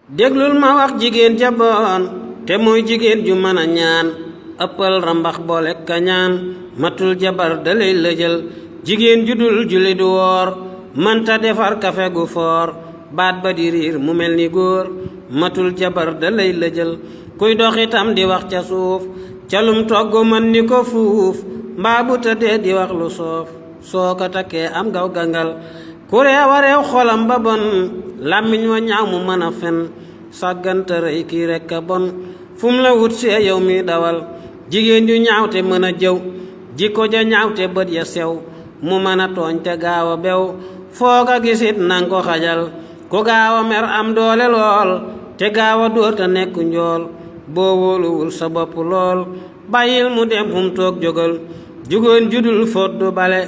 déglul ma wax jigéen ja bon te mooy jigéen ju mën a ñaan ëppal rambax boole kañaan matul jabar dalay lëjal jigéen ju dul julli du woor mënta defar kafe gu foor baat ba di riir mu mel ni góor matul jabar dalay lëjal kuy dox itam di wax ca suuf ca lum togg mën ni ko fuuf mbaa bu tëddee di wax lu soof soo ko takkee am gaw gangal ku reew a reew xolam ba bon làmmiñ wa ñaaw mu mën a fen sàggante rëy kii rekk a bon fum la wut see yow mi dawal jigéen ju ñaaw te mën a jëw jikko ja ñaaw te bët ya sew mu mën a tooñ te gaaw a bew foo ko gisit nang ko xajal ku gaaw a mer am doole lool te gaaw a dóor te nekk njool boo wóoluwul sa bopp lool bàyyil mu dem fum toog jógal jugóon judul fóot du bale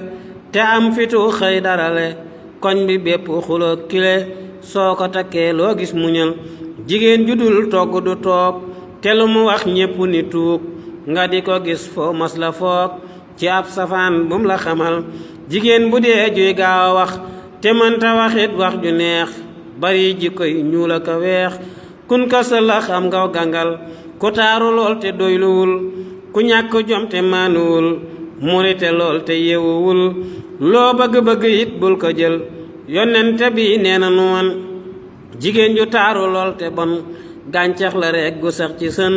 te am fitu xëy darale koñ bi bépp xuloo kile soo ko takkee loo gis muñal jigéen judul togg du toog te lu mu wax ñépp ni tuug nga di ko gis foo mas la foog ci ab safaan bum la xamal jigéen bu dee juy gaaw a wax te mënta waxit wax ju neex bari jikko yi ñuul ak a weex kun ko sëlax am ngaw gangal ku taaru lool te doyluwul ku ñàkk jom te maanuwul murite lool te yewuwul loo bëgg-bëgg it bul ko jël yonente bi nee na nu woon jigéen ju taaru lool te bon gàncax la rekk gu sax ci sën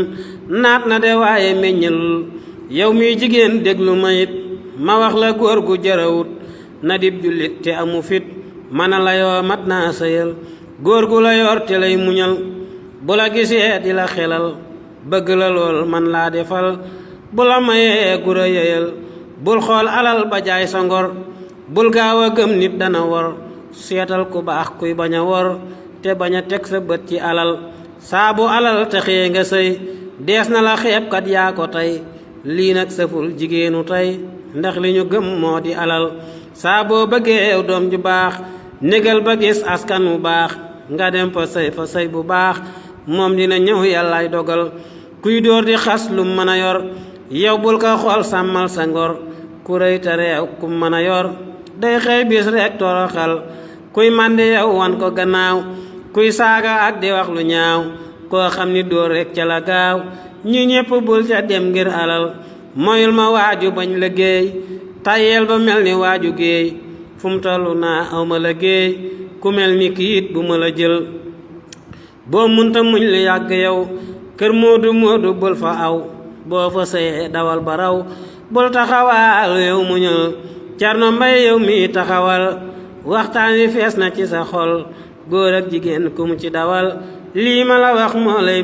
naat na de waaye meññalul yow miy jigéen déglu ma it ma wax la góor gu jarawut na dib jullit te amu fit mana la yoo mat naa sëyal góor gu la yor te lay muñal bu la gisee di la xelal bëgg la lool man laa defal bu la mayee gura yeyal bul xool alal ba jaay sa ngor bul gaaw a gëm nit dana wor seetal ku baax kuy bañ a wor te bañ a teg sa bët ci alal saabu alal taxee nga sëy dees na la xeeb kat yaa ko tey lii nag sëful jigéenu tey ndax li ñu gëm moo di alal saa boo bëggee yow doom ju baax négal ba gis askan wu baax nga dem fa sëy bu baax moom dina ñëw yàllaay dogal kuy dóor di xas lu mën a yor yow bul ko xool sàmmal sa ngor ku rëy te réew ku mën a yor day xëy bis rek toroxal kuy màndi yow wan ko gannaaw kuy saaga ak di wax lu ñaaw koo xam ni dóor rek ca la gaaw ñi ñépp bul ca dem ngir alal moyul ma waaju bañ liggéey tayel ba mel ni waaju géey fu mu tollu naa aw ma liggéey ku mel ni kiit bu ma la jël boo munta muñ lu yàgg yow kër moodu moodu bul fa aw boo fa sëyee dawal ba raw bul taxawal yow muñal Cerno Mbay yow mi taxawal waxtaan wi fees na ci sa xol góor ak jigéen ku mu ci dawal lii ma la wax moo lay